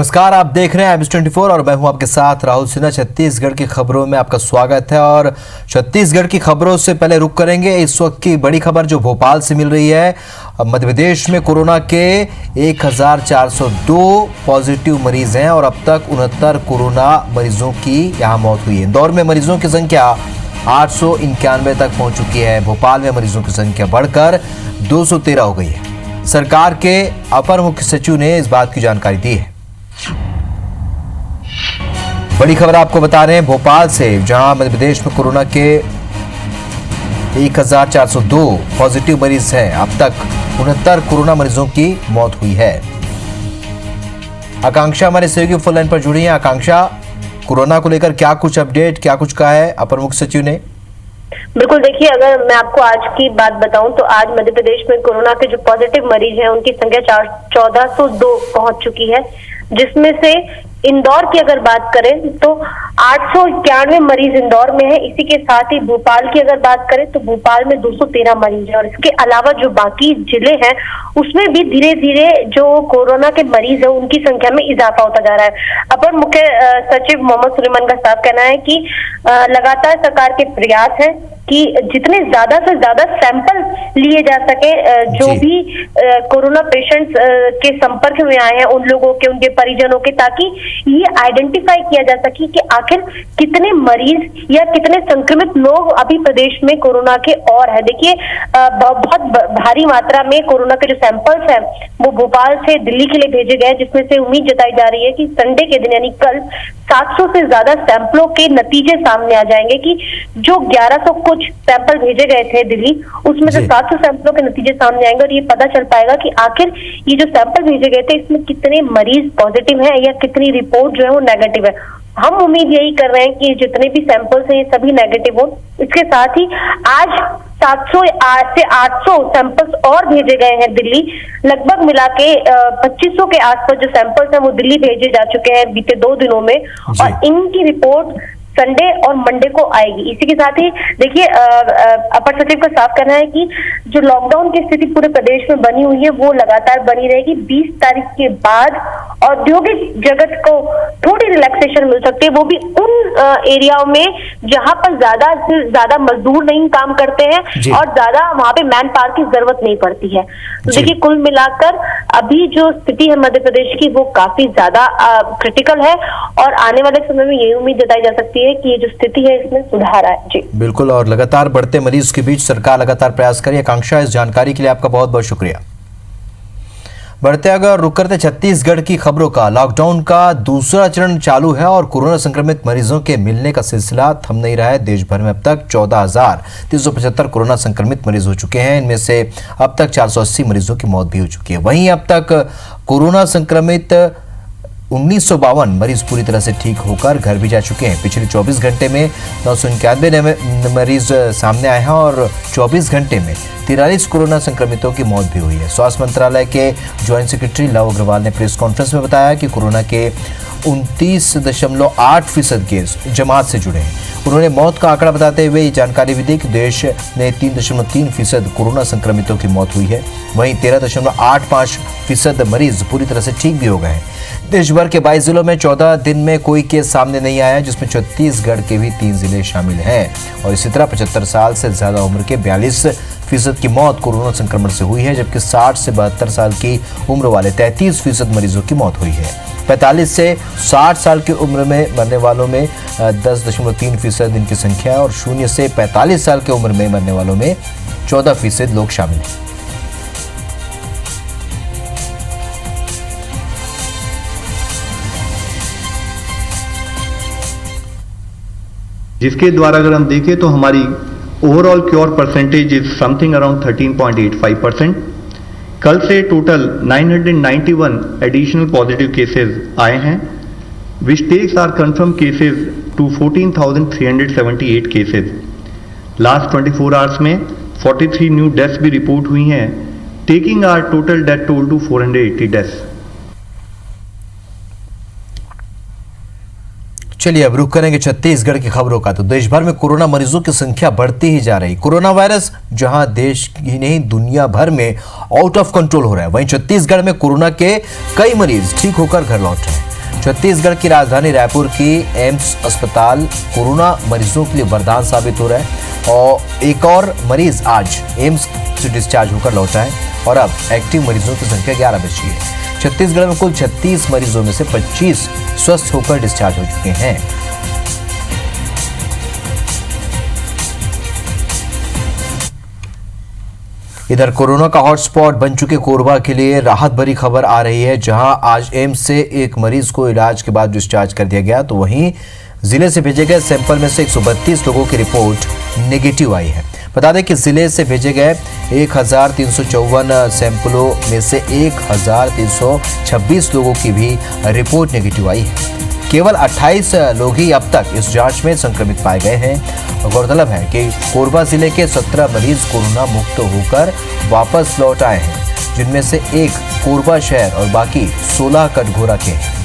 नमस्कार, आप देख रहे हैं IBS24 और मैं हूं आपके साथ राहुल सिन्हा। छत्तीसगढ़ की खबरों में आपका स्वागत है और छत्तीसगढ़ की खबरों से पहले रुक करेंगे इस वक्त की बड़ी खबर जो भोपाल से मिल रही है। मध्य प्रदेश में कोरोना के 1402 पॉजिटिव मरीज हैं और अब तक 69 कोरोना मरीजों की यहां मौत हुई है। इंदौर में मरीजों की संख्या 891 तक पहुंच चुकी है। भोपाल में मरीजों की संख्या बढ़कर 213 हो गई है। सरकार के अपर मुख्य सचिव ने इस बात की जानकारी दी है। बड़ी खबर आपको बता रहे हैं भोपाल से, जहां मध्य प्रदेश में कोरोना के 1402 पॉजिटिव मरीज हैं। अब तक 69 कोरोना मरीजों की मौत हुई है। आकांक्षा हमारे सहयोगी फोन लाइन पर जुड़ी हैं। आकांक्षा, कोरोना को लेकर क्या कुछ अपडेट, क्या कुछ कहा है अपर मुख्य सचिव ने? बिल्कुल, देखिए, अगर मैं आपको आज की बात बताऊं तो आज मध्य प्रदेश में कोरोना के जो पॉजिटिव मरीज हैं उनकी संख्या 1402 पहुंच चुकी है, जिसमें से इंदौर की अगर बात करें तो 891 मरीज इंदौर में है। इसी के साथ ही भोपाल की अगर बात करें तो भोपाल में 213 मरीज है और इसके अलावा जो बाकी जिले हैं उसमें भी धीरे धीरे जो कोरोना के मरीज है उनकी संख्या में इजाफा होता जा रहा है। अपर मुख्य सचिव मोहम्मद सुलेमान का साफ कहना है कि लगातार सरकार के प्रयास है कि जितने ज्यादा से ज्यादा सैंपल लिए जा सके, जो भी कोरोना पेशेंट्स के संपर्क में आए हैं उन लोगों के, उनके परिजनों के, ताकि ये आइडेंटिफाई किया जा सके कि आखिर कितने मरीज या कितने संक्रमित लोग अभी प्रदेश में कोरोना के और है। देखिए, बहुत भारी मात्रा में कोरोना के जो सैंपल्स हैं वो भोपाल से दिल्ली के लिए भेजे गए, जिसमें से उम्मीद जताई जा रही है कि संडे के दिन यानी कल 700 से ज्यादा सैंपलों के नतीजे सामने आ जाएंगे। कि जो 1100 कुछ सैंपल भेजे गए थे दिल्ली, उसमें से 700 सैंपलों के नतीजे सामने आएंगे और ये पता चल पाएगा कि आखिर ये जो सैंपल भेजे गए थे इसमें कितने मरीज पॉजिटिव हैं या कितनी रिपोर्ट जो है वो नेगेटिव है। हम उम्मीद यही कर रहे हैं कि जितने भी सैंपल्स हैं ये सभी नेगेटिव हो। इसके साथ ही आज 700 से 800 सैंपल्स और भेजे गए हैं दिल्ली। लगभग मिला के 2500 के आसपास जो सैंपल्स हैं वो दिल्ली भेजे जा चुके हैं बीते 2 दिनों में और इनकी रिपोर्ट संडे और मंडे को आएगी। इसी के साथ ही देखिए, अपर सचिव का साफ कहना है कि जो लॉकडाउन की स्थिति पूरे प्रदेश में बनी हुई है वो लगातार बनी रहेगी। 20 तारीख के बाद औद्योगिक जगत को थोड़ी रिलैक्सेशन मिल सकती है, वो भी उन एरियाओं में जहां पर ज्यादा से ज्यादा मजदूर नहीं काम करते हैं और ज्यादा वहां पे मैन पावर की जरूरत नहीं पड़ती है। तो देखिए, कुल मिलाकर अभी जो स्थिति है मध्य प्रदेश की वो काफी ज्यादा क्रिटिकल है और आने वाले समय में यही उम्मीद जताई जा सकती है कि ये जो स्थिति है इसमें सुधार आए। जी बिल्कुल, और लगातार बढ़ते मरीज के बीच सरकार लगातार प्रयास करिए। आकांक्षा, इस जानकारी के लिए आपका बहुत बहुत शुक्रिया। बढ़ते अगर रुक करते छत्तीसगढ़ की खबरों का। लॉकडाउन का दूसरा चरण चालू है और कोरोना संक्रमित मरीजों के मिलने का सिलसिला थम नहीं रहा है। देश भर में अब तक 14,375 कोरोना संक्रमित मरीज हो चुके हैं। इनमें से अब तक 480 मरीजों की मौत भी हो चुकी है। वहीं अब तक कोरोना संक्रमित 1952 मरीज पूरी तरह से ठीक होकर घर भी जा चुके हैं। पिछले 24 घंटे में 991 मरीज सामने आए हैं और 24 घंटे में 43 कोरोना संक्रमितों की मौत भी हुई है। स्वास्थ्य मंत्रालय के ज्वाइंट सेक्रेटरी लव अग्रवाल ने प्रेस कॉन्फ्रेंस में बताया कि कोरोना के 29.8% केस जमात से जुड़े हैं। उन्होंने मौत का आंकड़ा बताते हुए ये जानकारी भी दी कि देश में 3.3% कोरोना संक्रमितों की मौत हुई है। वहीं 13.85% मरीज पूरी तरह से ठीक भी हो गए हैं। देश भर के 22 जिलों में 14 दिन में कोई केस सामने नहीं आया, जिसमें छत्तीसगढ़ के भी 3 जिले शामिल हैं। और इसी तरह 75 साल से ज्यादा उम्र के 42% की मौत कोरोना संक्रमण से हुई है, जबकि 60 से 72 साल की उम्र वाले 33% मरीजों की मौत हुई है। 45 से 60 साल की उम्र में मरने वालों में 10.3% इनकी संख्या है और 0 से 45 साल की उम्र में मरने वालों में 14% लोग शामिल हैं। जिसके द्वारा अगर हम देखें तो हमारी overall cure percentage is something around 13.85%। कल से टोटल 991 एडिशनल पॉजिटिव केसेस आए हैं, which takes our confirmed cases to 14,378 cases. Last 24 hours में 43 न्यू डेथ्स भी रिपोर्ट हुई हैं, taking our total death toll to 480 deaths. चलिए अब रुक करेंगे छत्तीसगढ़ की खबरों का। तो देश भर में कोरोना मरीजों की संख्या बढ़ती ही जा रही। कोरोना वायरस जहां देश ही नहीं दुनिया भर में आउट ऑफ कंट्रोल हो रहा है, वहीं छत्तीसगढ़ में कोरोना के कई मरीज ठीक होकर घर लौट रहे हैं। छत्तीसगढ़ की राजधानी रायपुर की एम्स अस्पताल कोरोना मरीजों के लिए वरदान साबित हो रहा है और एक और मरीज आज एम्स से डिस्चार्ज होकर लौटा है और अब एक्टिव मरीजों की संख्या 11 बची है। छत्तीसगढ़ में कुल 36 मरीजों में से 25 स्वस्थ होकर डिस्चार्ज हो चुके हैं। इधर कोरोना का हॉटस्पॉट बन चुके कोरबा के लिए राहत भरी खबर आ रही है, जहां आज एम्स से एक मरीज को इलाज के बाद डिस्चार्ज कर दिया गया, तो वहीं जिले से भेजे गए सैंपल में से 132 लोगों की रिपोर्ट नेगेटिव आई है। बता दें कि जिले से भेजे गए 1354 सैंपलों में से 1326 लोगों की भी रिपोर्ट नेगेटिव आई है। केवल 28 लोग ही अब तक इस जांच में संक्रमित पाए गए हैं। गौरतलब है कि कोरबा जिले के 17 मरीज कोरोना मुक्त होकर वापस लौट आए हैं, जिनमें से एक कोरबा शहर और बाकी 16 कटघोरा के हैं।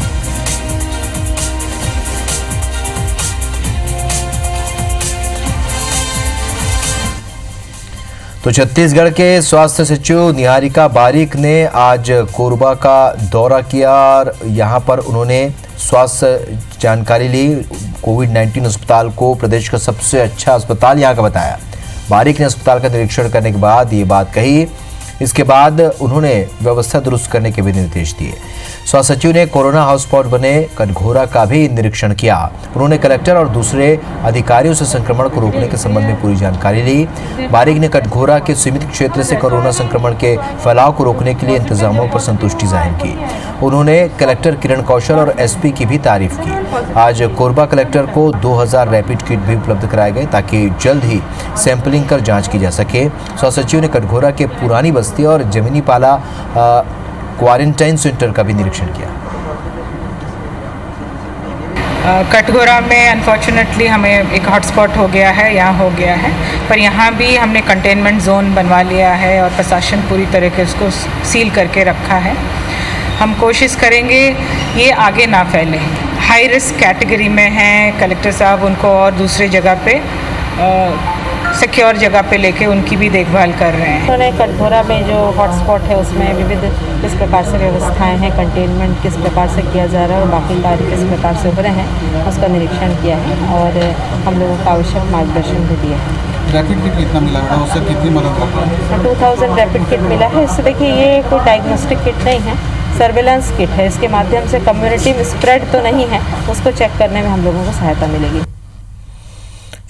तो छत्तीसगढ़ के स्वास्थ्य सचिव निहारिका बारिक ने आज कोरबा का दौरा किया और यहां पर उन्होंने स्वास्थ्य जानकारी ली। कोविड-19 अस्पताल को प्रदेश का सबसे अच्छा अस्पताल यहां का बताया। बारिक ने अस्पताल का निरीक्षण करने के बाद ये बात कही। इसके बाद उन्होंने व्यवस्था दुरुस्त करने के भी निर्देश दिए। स्वास्थ्य सचिव ने कोरोना हॉटस्पॉट बने कटघोरा का भी निरीक्षण किया। उन्होंने कलेक्टर और दूसरे अधिकारियों से संक्रमण को रोकने के संबंध में पूरी जानकारी ली। बारिक ने कटघोरा के सीमित क्षेत्र से कोरोना संक्रमण के फैलाव को रोकने के लिए इंतजामों पर संतुष्टि जाहिर की। उन्होंने कलेक्टर किरण कौशल और एसपी की भी तारीफ की। आज कोरबा कलेक्टर को 2000 रैपिड किट भी उपलब्ध कराए गए ताकि जल्द ही सैंपलिंग कर जाँच की जा सके। स्वास्थ्य सचिव ने कटघोरा के पुरानी बस्ती और जमीनी पाला क्वारंटाइन सेंटर का भी निरीक्षण किया। कटघोरा में अनफॉर्चुनेटली हमें एक हॉटस्पॉट हो गया है, यहाँ हो गया है, पर यहाँ भी हमने कंटेनमेंट जोन बनवा लिया है और प्रशासन पूरी तरह से उसको सील करके रखा है। हम कोशिश करेंगे ये आगे ना फैले। हाई रिस्क कैटेगरी में हैं कलेक्टर साहब, उनको और दूसरे जगह पे सिक्योर जगह पे लेके उनकी भी देखभाल कर रहे हैं। उन्होंने कटघोरा में जो हॉटस्पॉट है उसमें विविध किस प्रकार से व्यवस्थाएं हैं, कंटेनमेंट किस प्रकार से किया जा रहा है और बाकी कार्य किस प्रकार से हो रहे हैं, उसका निरीक्षण किया है और हम लोगों को आवश्यक मार्गदर्शन भी दिया है। रैपिड किट कितना मिला है, उससे कितनी मदद कर रहा है? 2000 रैपिड किट मिला है। इससे देखिए ये कोई डायग्नोस्टिक किट नहीं है, सर्वेलेंस किट है। इसके माध्यम से कम्युनिटी में स्प्रेड तो नहीं है, उसको चेक करने में हम लोगों को सहायता मिलेगी।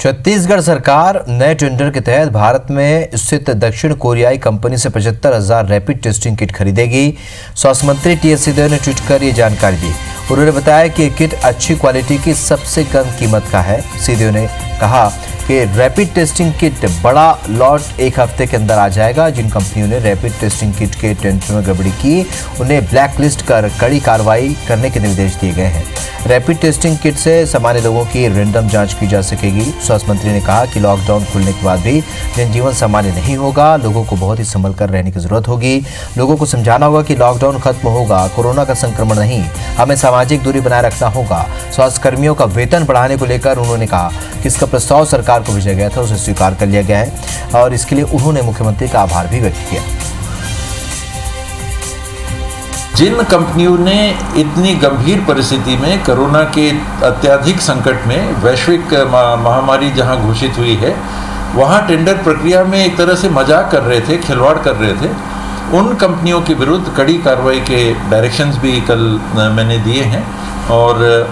छत्तीसगढ़ सरकार नए टेंडर के तहत भारत में स्थित दक्षिण कोरियाई कंपनी से 75,000 रैपिड टेस्टिंग किट खरीदेगी। स्वास्थ्य मंत्री टी एस सिंहदेव ने ट्वीट कर ये जानकारी दी। उन्होंने बताया कि ये किट अच्छी क्वालिटी की सबसे कम कीमत का है। सिंहदेव ने कहा कि रैपिड टेस्टिंग किट बड़ा लॉट एक हफ्ते के अंदर आ जाएगा। जिन कंपनियों ने रैपिड टेस्टिंग किट के टेंडर में गड़बड़ी की उन्हें ब्लैक लिस्ट कर कड़ी कार्रवाई करने के निर्देश दिए गए हैं। रैपिड टेस्टिंग किट से सामान्य लोगों की रैंडम जांच की जा सकेगी। स्वास्थ्य मंत्री ने कहा कि लॉकडाउन खुलने के बाद भी जनजीवन सामान्य नहीं होगा। लोगों को बहुत ही संभल कर रहने की जरूरत होगी। लोगों को समझाना होगा कि लॉकडाउन खत्म होगा, कोरोना का संक्रमण नहीं, हमें सामाजिक दूरी बनाए रखना होगा। स्वास्थ्य कर्मियों का वेतन बढ़ाने को लेकर उन्होंने कहा कि इसका प्रस्ताव सरकार को भेजा गया था, उसे स्वीकार कर लिया गया है और इसके लिए उन्होंने मुख्यमंत्री का आभार भी व्यक्त किया। जिन कंपनियों ने इतनी गंभीर परिस्थिति में कोरोना के अत्यधिक संकट में वैश्विक महामारी जहां घोषित हुई है, वहां टेंडर प्रक्रिया में एक तरह से मजाक कर रहे थे, खिलवाड़ कर रहे थे, उन कंपनियों के विरुद्ध कड़ी कार्रवाई के डायरेक्शंस भी कल मैंने दिए हैं और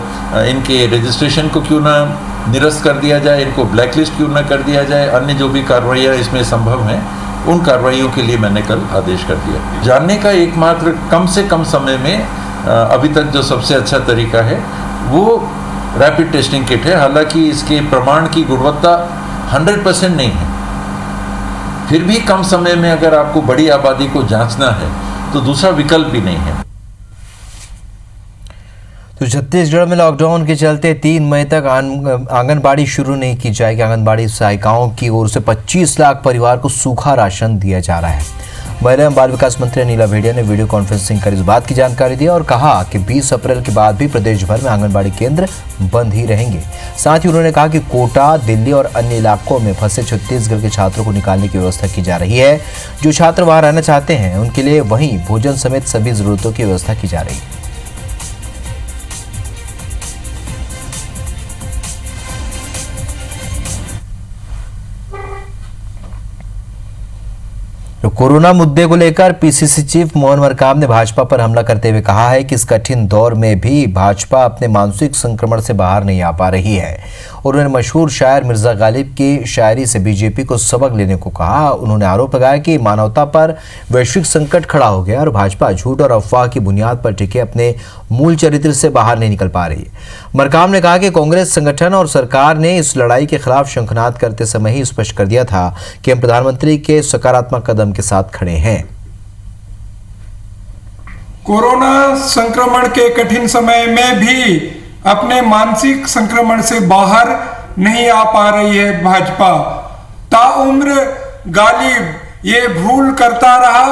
इनके रजिस्ट्रेशन को क्यों ना निरस्त कर दिया जाए, इनको ब्लैकलिस्ट क्यों ना कर दिया जाए, अन्य जो भी कार्रवाइयाँ इसमें संभव हैं उन कार्रवाइयों के लिए मैंने कल आदेश कर दिया। जानने का एकमात्र कम से कम समय में अभी तक जो सबसे अच्छा तरीका है वो रैपिड टेस्टिंग किट है। हालांकि इसके प्रमाण की गुणवत्ता 100% नहीं है, फिर भी कम समय में अगर आपको बड़ी आबादी को जांचना है तो दूसरा विकल्प भी नहीं है। तो छत्तीसगढ़ में लॉकडाउन के चलते 3 मई तक आंगनबाड़ी शुरू नहीं की जाएगी। आंगनबाड़ी सहायिकाओं की ओर से 25 लाख परिवार को सूखा राशन दिया जा रहा है। महिला एवं बाल विकास मंत्री अनिला भेड़िया ने वीडियो कॉन्फ्रेंसिंग कर इस बात की जानकारी दी और कहा कि 20 अप्रैल के बाद भी प्रदेश भर में आंगनबाड़ी केंद्र बंद ही रहेंगे। साथ ही उन्होंने कहा कि कोटा, दिल्ली और अन्य इलाकों में फंसे छत्तीसगढ़ के छात्रों को निकालने की व्यवस्था की जा रही है। जो छात्र वहां रहना चाहते हैं उनके लिए वहीं भोजन समेत सभी जरूरतों की व्यवस्था की जा रही है। तो कोरोना मुद्दे को लेकर पीसीसी चीफ मोहन मरकाम ने भाजपा पर हमला करते हुए कहा है कि इस कठिन दौर में भी भाजपा अपने मानसिक संक्रमण से बाहर नहीं आ पा रही है। और उन्होंने मशहूर शायर मिर्जा गालिब की शायरी से बीजेपी को सबक लेने को कहा। उन्होंने आरोप लगाया कि मानवता पर वैश्विक संकट खड़ा हो गया और भाजपा झूठ और अफवाह की बुनियाद पर टिके अपने मूल चरित्र से बाहर नहीं निकल पा रही है। मरकाम ने कहा कि कांग्रेस संगठन और सरकार ने इस लड़ाई के खिलाफ शंखनाद करते समय ही स्पष्ट कर दिया था कि हम प्रधानमंत्री के सकारात्मक कदम के साथ खड़े हैं। कोरोना संक्रमण के कठिन समय में भी अपने मानसिक संक्रमण से बाहर नहीं आ पा रही है भाजपा। ताउम्र गालिब ये भूल करता रहा,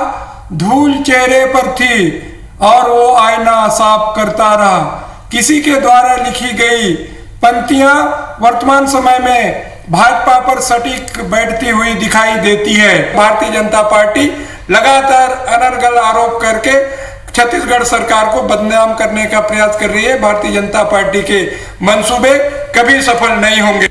धूल चेहरे पर थी और वो आईना साफ करता रहा। किसी के द्वारा लिखी गई पंक्तियां वर्तमान समय में भाजपा पर सटीक बैठती हुई दिखाई देती है। भारतीय जनता पार्टी लगातार अनर्गल आरोप करके छत्तीसगढ़ सरकार को बदनाम करने का प्रयास कर रही है। भारतीय जनता पार्टी के मंसूबे कभी सफल नहीं होंगे।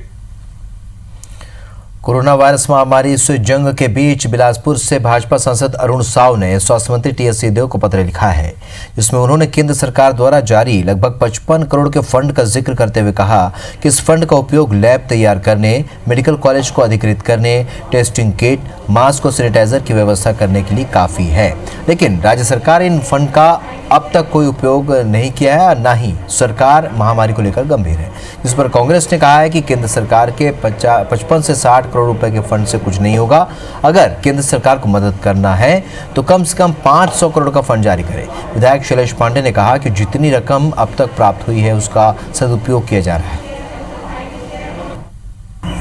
कोरोना वायरस महामारी से जंग के बीच बिलासपुर से भाजपा सांसद अरुण साव ने स्वास्थ्य मंत्री टी.एस. सिंहदेव को पत्र लिखा है, जिसमें उन्होंने केंद्र सरकार द्वारा जारी लगभग 55 करोड़ के फंड का जिक्र करते हुए कहा कि इस फंड का उपयोग लैब तैयार करने, मेडिकल कॉलेज को अधिकृत करने, टेस्टिंग किट, मास्क और सैनिटाइजर की व्यवस्था करने के लिए काफ़ी है। लेकिन राज्य सरकार इन फंड का अब तक कोई उपयोग नहीं किया है और न ही सरकार महामारी को लेकर गंभीर है, जिस पर कांग्रेस ने कहा है कि केंद्र सरकार के 55 से 60 करोड़ रुपए के फंड से कुछ नहीं होगा। अगर केंद्र सरकार को मदद करना है तो कम से कम 500 करोड़ का फंड जारी करे। विधायक शैलेश पांडे ने कहा कि जितनी रकम अब तक प्राप्त हुई है उसका सदुपयोग किया जा रहा है।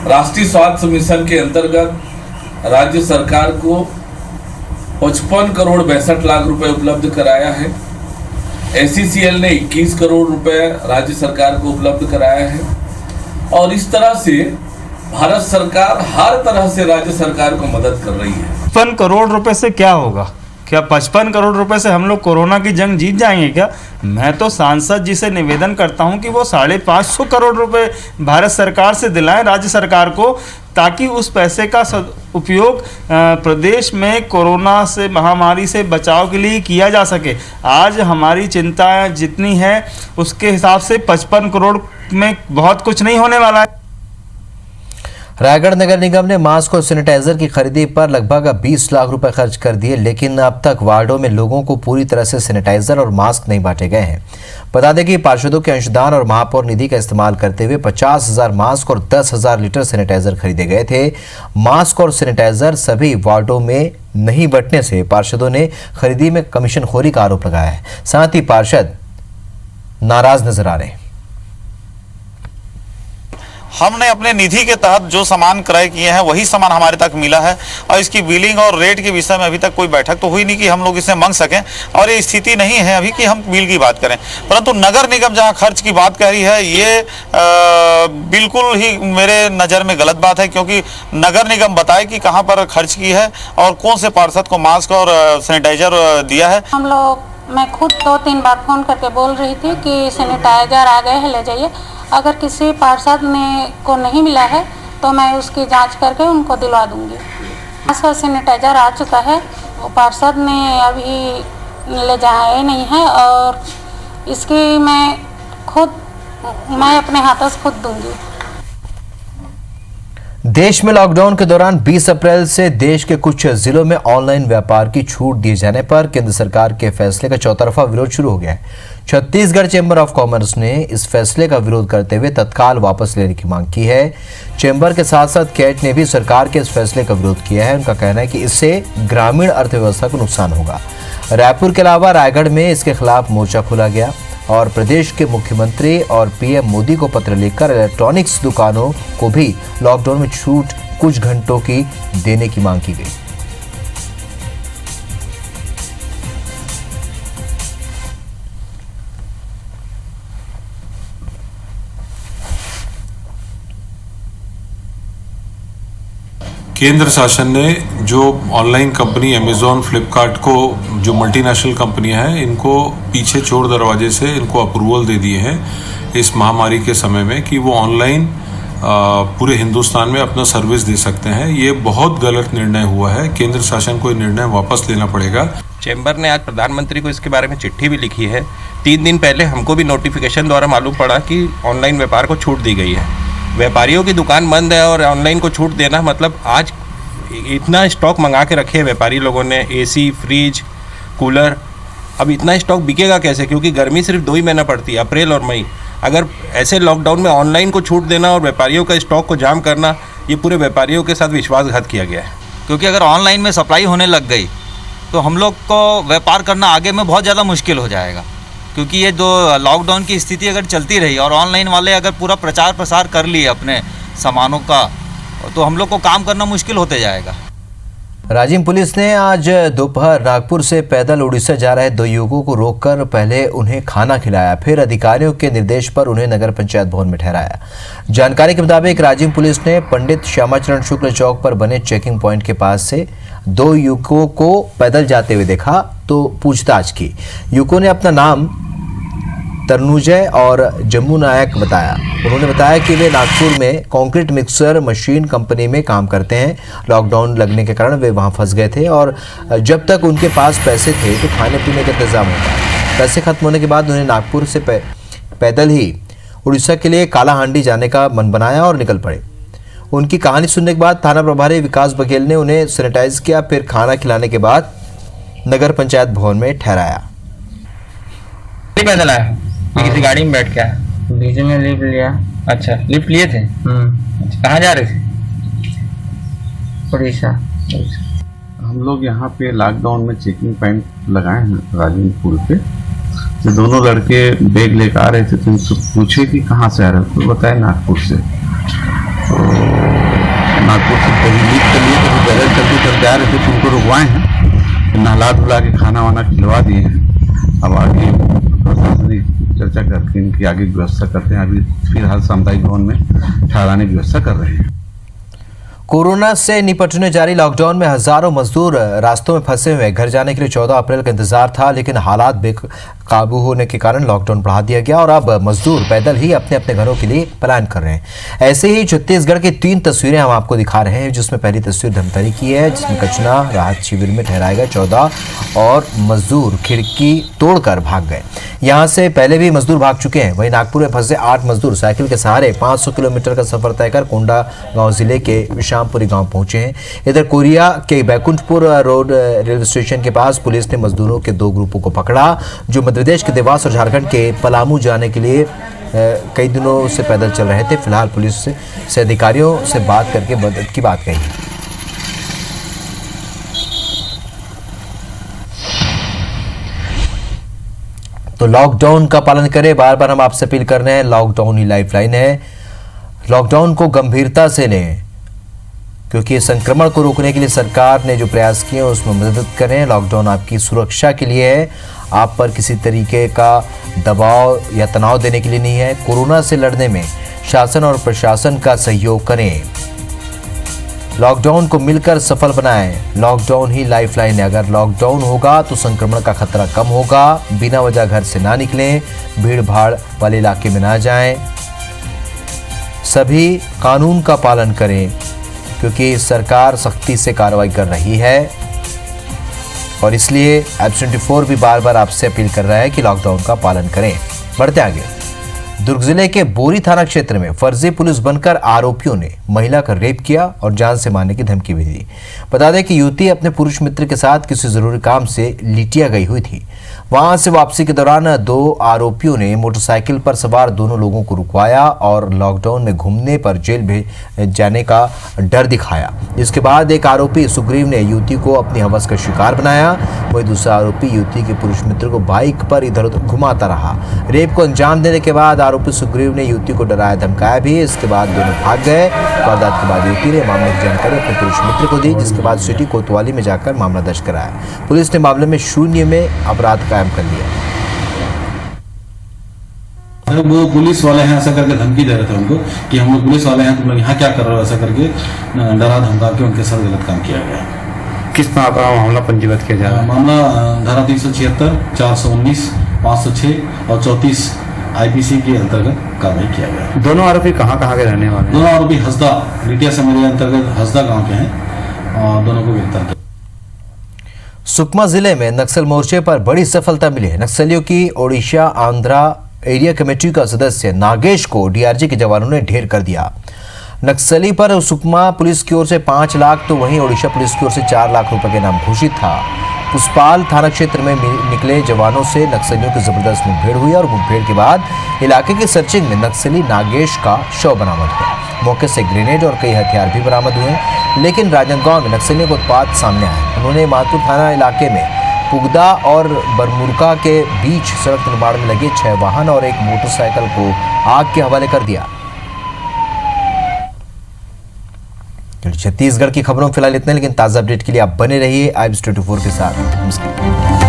राष्ट्रीय स्वास्थ्य मिशन के अंतर्गत राज्य सरकार को 55 करोड़ 62 लाख रुपए उपलब्ध कराया है। एससीसीएल ने 21 करोड़ रुपए राज्य सरकार को उपलब्ध कराया है और इस तरह से भारत सरकार हर तरह से राज्य सरकार को मदद कर रही है। 55 करोड़ रुपए से क्या होगा? क्या 55 करोड़ रुपए से हम लोग कोरोना की जंग जीत जाएंगे क्या? मैं तो सांसद जी से निवेदन करता हूं कि वो 550 करोड़ रुपए भारत सरकार से दिलाएं राज्य सरकार को, ताकि उस पैसे का उपयोग प्रदेश में कोरोना से महामारी से बचाव के लिए किया जा सके। आज हमारी चिंता जितनी है उसके हिसाब से 55 करोड़ में बहुत कुछ नहीं होने वाला है। रायगढ़ नगर निगम ने मास्क और सैनिटाइजर की खरीदी पर लगभग 20 लाख रुपए खर्च कर दिए, लेकिन अब तक वार्डों में लोगों को पूरी तरह से सैनिटाइजर और मास्क नहीं बांटे गए हैं। बता दें कि पार्षदों के अंशदान और महापौर निधि का इस्तेमाल करते हुए 50,000 मास्क और 10,000 लीटर सैनिटाइजर खरीदे गए थे। मास्क और सैनिटाइजर सभी वार्डों में नहीं बंटने से पार्षदों ने खरीदी में कमीशनखोरी का आरोप लगाया है। साथ ही पार्षद नाराज नजर आ रहे हैं। हमने अपने निधि के तहत जो सामान क्रय किए हैं वही सामान हमारे तक मिला है और इसकी बिलिंग और रेट के विषय में अभी तक कोई बैठक तो हुई नहीं कि हम लोग इसे मांग सकें और ये स्थिति नहीं है अभी कि हम बिल की बात करें। परंतु नगर निगम जहां खर्च की बात कह रही है ये बिल्कुल ही मेरे नज़र में गलत बात है, क्योंकि नगर निगम बताए कि कहाँ पर खर्च की है और कौन से पार्षद को मास्क और सैनिटाइजर दिया है। हम लोग मैं खुद 2-3 बार फोन करके बोल रही थी कि सैनिटाइजर आ गए हैं, ले जाइए। अगर किसी पार्षद को नहीं मिला है तो मैं उसकी जांच करके उनको दिलवा दूंगी। मास्क और सैनिटाइजर आ चुका है, वो पार्षद ने अभी ले जाए नहीं है और इसकी मैं अपने हाथों से खुद दूंगी। देश में लॉकडाउन के दौरान 20 अप्रैल से देश के कुछ जिलों में ऑनलाइन व्यापार की छूट दिए जाने पर केंद्र सरकार के फैसले का चौतरफा विरोध शुरू हो गया है। छत्तीसगढ़ चैंबर ऑफ कॉमर्स ने इस फैसले का विरोध करते हुए तत्काल वापस लेने की मांग की है। चैंबर के साथ साथ कैट ने भी सरकार के इस फैसले का विरोध किया है। उनका कहना है कि इससे ग्रामीण अर्थव्यवस्था को नुकसान होगा। रायपुर के अलावा रायगढ़ में इसके खिलाफ मोर्चा खोला गया और प्रदेश के मुख्यमंत्री और पीएम मोदी को पत्र लिखकर इलेक्ट्रॉनिक्स दुकानों को भी लॉकडाउन में छूट कुछ घंटों की देने की मांग की गई। केंद्र शासन ने जो ऑनलाइन कंपनी अमेज़ॉन, फ्लिपकार्ट को जो मल्टीनेशनल कंपनियां हैं इनको पीछे चोर दरवाजे से इनको अप्रूवल दे दिए हैं इस महामारी के समय में कि वो ऑनलाइन पूरे हिंदुस्तान में अपना सर्विस दे सकते हैं। ये बहुत गलत निर्णय हुआ है। केंद्र शासन को ये निर्णय वापस लेना पड़ेगा। चैम्बर ने आज प्रधानमंत्री को इसके बारे में चिट्ठी भी लिखी है। 3 दिन पहले हमको भी नोटिफिकेशन द्वारा मालूम पड़ा कि ऑनलाइन व्यापार को छूट दी गई है। व्यापारियों की दुकान बंद है और ऑनलाइन को छूट देना मतलब आज इतना स्टॉक मंगा के रखे हैं व्यापारी लोगों ने, एसी, फ्रिज, कूलर। अब इतना स्टॉक बिकेगा कैसे, क्योंकि गर्मी सिर्फ 2 ही महीना पड़ती है, अप्रैल और मई। अगर ऐसे लॉकडाउन में ऑनलाइन को छूट देना और व्यापारियों का स्टॉक को जाम करना, ये पूरे व्यापारियों के साथ विश्वासघात किया गया है। क्योंकि अगर ऑनलाइन में सप्लाई होने लग गई तो हम लोग को व्यापार करना आगे में बहुत ज़्यादा मुश्किल हो जाएगा। क्योंकि ये जो लॉकडाउन की स्थिति अगर चलती रही और ऑनलाइन वाले अगर पूरा प्रचार प्रसार कर लिए अपने सामानों का, तो हम लोग को काम करना मुश्किल होते जाएगा। राजिम पुलिस ने आज दोपहर नागपुर से पैदल उड़ीसा जा रहे 2 युवकों को रोककर पहले उन्हें खाना खिलाया, फिर अधिकारियों के निर्देश पर उन्हें नगर पंचायत भवन में ठहराया। जानकारी के मुताबिक राजिम पुलिस ने पंडित श्यामाचरण शुक्ल चौक पर बने चेकिंग पॉइंट के पास से 2 युवकों को पैदल जाते हुए देखा तो पूछताछ की। युवकों ने अपना नाम तनुजय और जम्मू नायक बताया। उन्होंने बताया कि वे नागपुर में कंक्रीट मिक्सर मशीन कंपनी में काम करते हैं। लॉकडाउन लगने के कारण वे वहां फंस गए थे और जब तक उनके पास पैसे थे तो खाने पीने का इंतजाम होता। पैसे खत्म होने के बाद उन्हें नागपुर से पैदल ही उड़ीसा के लिए कालाहांडी जाने का मन बनाया और निकल पड़े। उनकी कहानी सुनने के बाद थाना प्रभारी विकास बघेल ने उन्हें सैनिटाइज किया, फिर खाना खिलाने के बाद नगर पंचायत भवन में ठहराया। पैदल आया किसी गाड़ी में बैठ के आया? बीच में लिफ्ट लिया। अच्छा, लिफ्ट लिए थे? अच्छा, कहाँ जा रहे थे? उड़ीसा। हम लोग यहाँ पे लॉकडाउन में चेकिंग पॉइंट लगाए हैं राजीव पुल पे। तो दोनों लड़के बैग लेकर आ रहे थे, तो उनसे पूछे कि कहाँ से आ रहे हो, तो बताया नागपुर से। तो नागपुर से कभी लिफ्ट के लिए तो पैदल चलते आ रहे थे, तो उनको रुकवाए हैं, नहला धुला के खाना वाना खिलवा दिए हैं। अब आगे प्रशासनिक चर्चा करके इनकी आगे व्यवस्था करते हैं। अभी फिलहाल सामुदायिक भवन में ठहराने की व्यवस्था कर रहे हैं। कोरोना से निपटने जारी लॉकडाउन में हजारों मजदूर रास्तों में फंसे हुए। घर जाने के लिए 14 अप्रैल का इंतजार था, लेकिन हालात बेकाबू होने के कारण लॉकडाउन बढ़ा दिया गया और अब मजदूर पैदल ही अपने अपने घरों के लिए पलायन कर रहे हैं। ऐसे ही छत्तीसगढ़ की 3 तस्वीरें हम आपको दिखा रहे हैं, जिसमें पहली तस्वीर धमतरी की है, जिसमें कचना राहत शिविर में ठहराए गए 14 और मजदूर खिड़की तोड़कर भाग गए। यहाँ से पहले भी मजदूर भाग चुके हैं। वहीं नागपुर में फंसे 8 मजदूर साइकिल के सहारे 500 किलोमीटर का सफर तय कर कोंडागांव जिले के विशामपुरी गांव पहुंचे हैं। इधर कोरिया के बैकुंठपुर रोड रेलवे स्टेशन के पास पुलिस ने मजदूरों के 2 ग्रुपों को पकड़ा, जो मध्य प्रदेश के देवास और झारखंड के पलामू जाने के लिए कई दिनों से पैदल चल रहे थे। फिलहाल पुलिस से अधिकारियों से बात करके मदद की बात कही। तो लॉकडाउन का पालन करें, बार बार हम आपसे अपील कर रहे हैं। लॉकडाउन ही लाइफलाइन है। लॉकडाउन को गंभीरता से लें, क्योंकि संक्रमण को रोकने के लिए सरकार ने जो प्रयास किए उसमें मदद करें। लॉकडाउन आपकी सुरक्षा के लिए है, आप पर किसी तरीके का दबाव या तनाव देने के लिए नहीं है। कोरोना से लड़ने में शासन और प्रशासन का सहयोग करें। लॉकडाउन को मिलकर सफल बनाएं। लॉकडाउन ही लाइफलाइन है। अगर लॉकडाउन होगा तो संक्रमण का खतरा कम होगा। बिना वजह घर से ना निकलें, भीड़ भाड़ वाले इलाके में ना जाएं। सभी कानून का पालन करें, क्योंकि सरकार सख्ती से कार्रवाई कर रही है और इसलिए एब24 भी बार बार आपसे अपील कर रहा है कि लॉकडाउन का पालन करें। बढ़ते आगे। दुर्ग जिले के बोरी थाना क्षेत्र में फर्जी पुलिस बनकर आरोपियों ने महिला का रेप किया और जान से मारने की धमकी भी दी। बता दें कि युवती अपने पुरुष मित्र के साथ किसी जरूरी काम से लिटिया गई हुई थी। वहां से वापसी के दौरान 2 आरोपियों ने मोटरसाइकिल पर सवार दोनों लोगों को रुकवाया और लॉकडाउन में घूमने पर जेल भेज जाने का डर दिखाया। इसके बाद एक आरोपी सुग्रीव ने युवती को अपनी हवस का शिकार बनाया। वही दूसरा आरोपी युवती के पुरुष मित्र को बाइक पर इधर उधर घुमाता रहा। रेप को अंजाम देने के बाद आरोपी सुग्रीव ने युवती को डराया धमकाया भी। इसके बाद दोनों भाग गए। वारदात के बाद युवती ने मामले की जानकारी अपने पुरुष मित्र को दी, जिसके बाद सिटी कोतवाली में जाकर मामला दर्ज कराया। पुलिस ने मामले में 0 में अपराध कायम कर लिया। वो पुलिस वाले हैं ऐसा करके धमकी दे रहे थे उनको कि हम लोग पुलिस वाले हैं, तुम लोग यहाँ क्या कर रहे हो, ऐसा करके डरा धमका के उनके साथ गलत काम किया गया। किस तरह का मामला पंजीबद्ध किया जा रहा है? मामला धारा 376, 419, 506 और 34 आईपीसी के अंतर्गत कार्रवाई किया गया। दोनों आरोपी कहाँ के रहने वाले हैं? दोनों आरोपी हसदा रिटिया समेत अंतर्गत हसदा गांव के हैं और दोनों को गिरफ्तार किया। सुकमा जिले में नक्सल मोर्चे पर बड़ी सफलता मिली है। नक्सलियों की ओडिशा आंध्रा एरिया कमेटी का सदस्य नागेश को डीआरजी के जवानों ने ढेर कर दिया। नक्सली पर सुकमा पुलिस की ओर से 5 लाख तो वहीं ओडिशा पुलिस की ओर से 4 लाख रुपए के नाम घोषित था। पुष्पाल थाना क्षेत्र में निकले जवानों से नक्सलियों की जबरदस्त मुठभेड़ हुई और मुठभेड़ के बाद इलाके की सर्चिंग में नक्सली नागेश का शव बरामद हुआ। मौके से ग्रेनेड और कई हथियार भी बरामद हुए, लेकिन राजनांदगांव में नक्सलियों का उत्पात सामने आया। उन्होंने मातपुर थाना इलाके में पुगदा और बरमुरका के बीच सड़क निर्माण में लगे 6 वाहन और एक मोटरसाइकिल को आग के हवाले कर दिया। छत्तीसगढ़ की खबरों फिलहाल इतने, लेकिन ताज़ा अपडेट के लिए आप बने रहिए IBS 24 के साथ। नमस्कार।